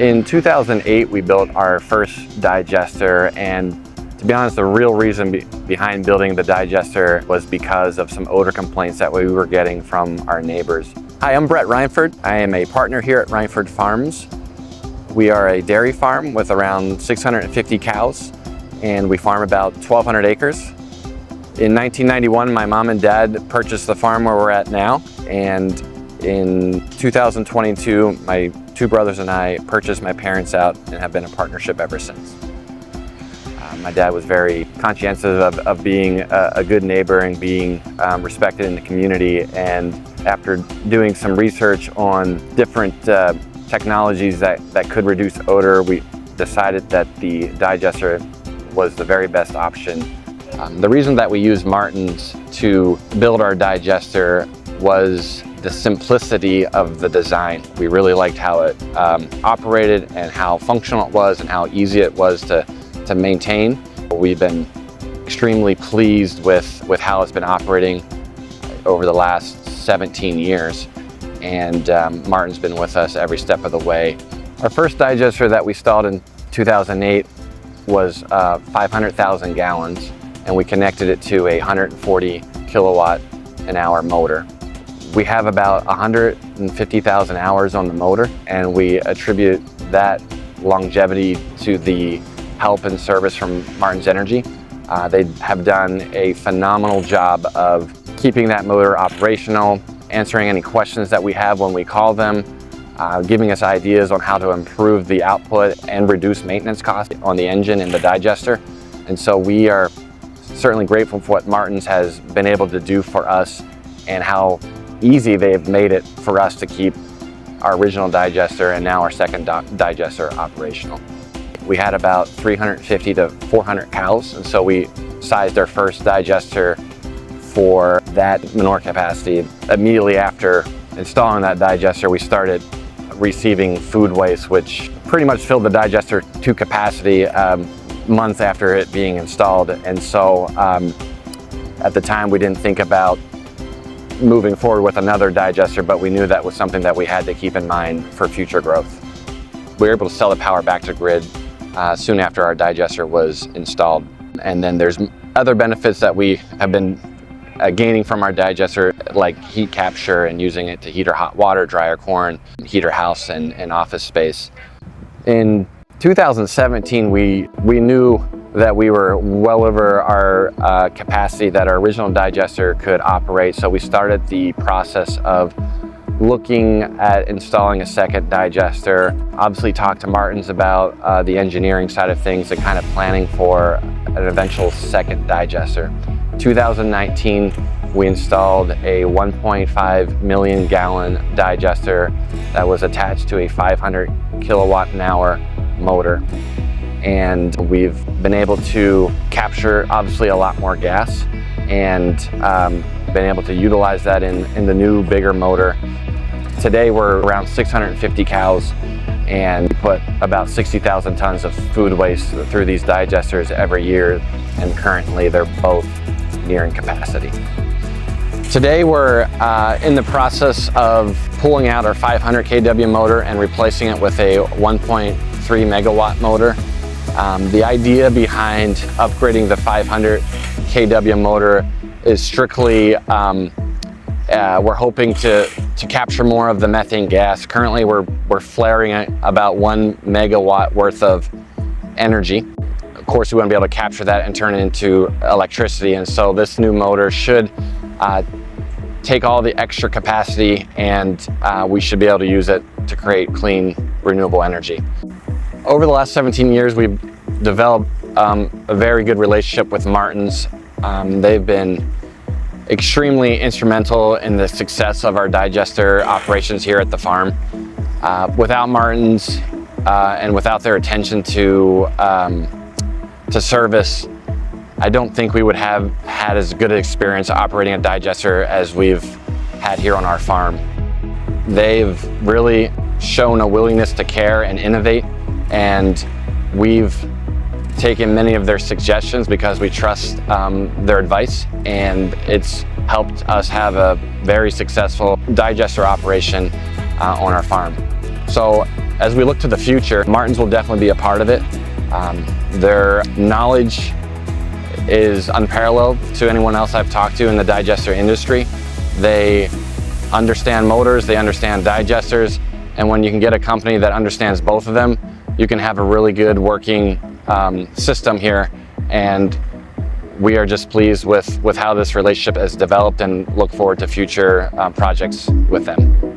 In 2008, we built our first digester, and to be honest, the real reason behind building the digester was because of some odor complaints that we were getting from our neighbors. Hi, I'm Brett Reinford. I am a partner here at Reinford Farms. We are a dairy farm with around 650 cows, and we farm about 1,200 acres. In 1991, my mom and dad purchased the farm where we're at now, and in 2022, my two brothers and I purchased my parents out and have been a partnership ever since. My dad was very conscientious of being a good neighbor and being respected in the community, and after doing some research on different technologies that could reduce odor, we decided that the digester was the very best option. The reason that we used Martin's to build our digester was the simplicity of the design. We really liked how it operated and how functional it was and how easy it was to maintain. We've been extremely pleased with how it's been operating over the last 17 years, and Martin's been with us every step of the way. Our first digester that we installed in 2008 was 500,000 gallons, and we connected it to a 140 kilowatt an hour motor. We have about 150,000 hours on the motor, and we attribute that longevity to the help and service from Martin's Energy. They have done a phenomenal job of keeping that motor operational, answering any questions that we have when we call them, giving us ideas on how to improve the output and reduce maintenance costs on the engine and the digester. And so we are certainly grateful for what Martin's has been able to do for us and how easy they've made it for us to keep our original digester and now our second digester operational. We had about 350 to 400 cows, and so we sized our first digester for that manure capacity. Immediately after installing that digester, we started receiving food waste, which pretty much filled the digester to capacity months after it being installed. And so at the time, we didn't think about moving forward with another digester, but we knew that was something that we had to keep in mind for future growth. We were able to sell the power back to grid soon after our digester was installed. And then there's other benefits that we have been gaining from our digester, like heat capture and using it to heat our hot water, dry our corn, heat our house and office space. In 2017, we knew that we were well over our capacity that our original digester could operate. So we started the process of looking at installing a second digester. Obviously talked to Martin's about the engineering side of things and kind of planning for an eventual second digester. 2019, we installed a 1.5 million gallon digester that was attached to a 500 kilowatt an hour motor. And we've been able to capture obviously a lot more gas and been able to utilize that in the new bigger motor. Today we're around 650 cows and put about 60,000 tons of food waste through these digesters every year, and currently they're both nearing capacity. Today we're in the process of pulling out our 500 kW motor and replacing it with a 1.3 megawatt motor. The idea behind upgrading the 500 kW motor is strictly we're hoping to capture more of the methane gas. Currently we're flaring at about 1 megawatt worth of energy. Of course, we want to be able to capture that and turn it into electricity, and so this new motor should take all the extra capacity, and we should be able to use it to create clean, renewable energy. Over the last 17 years, we've developed a very good relationship with Martin's. They've been extremely instrumental in the success of our digester operations here at the farm. Without Martin's and without their attention to service, I don't think we would have had as good an experience operating a digester as we've had here on our farm. They've really shown a willingness to care and innovate, and we've taken many of their suggestions because we trust their advice, and it's helped us have a very successful digester operation on our farm. So As we look to the future, Martin's will definitely be a part of it. Their knowledge is unparalleled to anyone else I've talked to in the digester industry. They understand motors, they understand digesters, and when you can get a company that understands both of them, you can have a really good working system here. And we are just pleased with how this relationship has developed and look forward to future projects with them.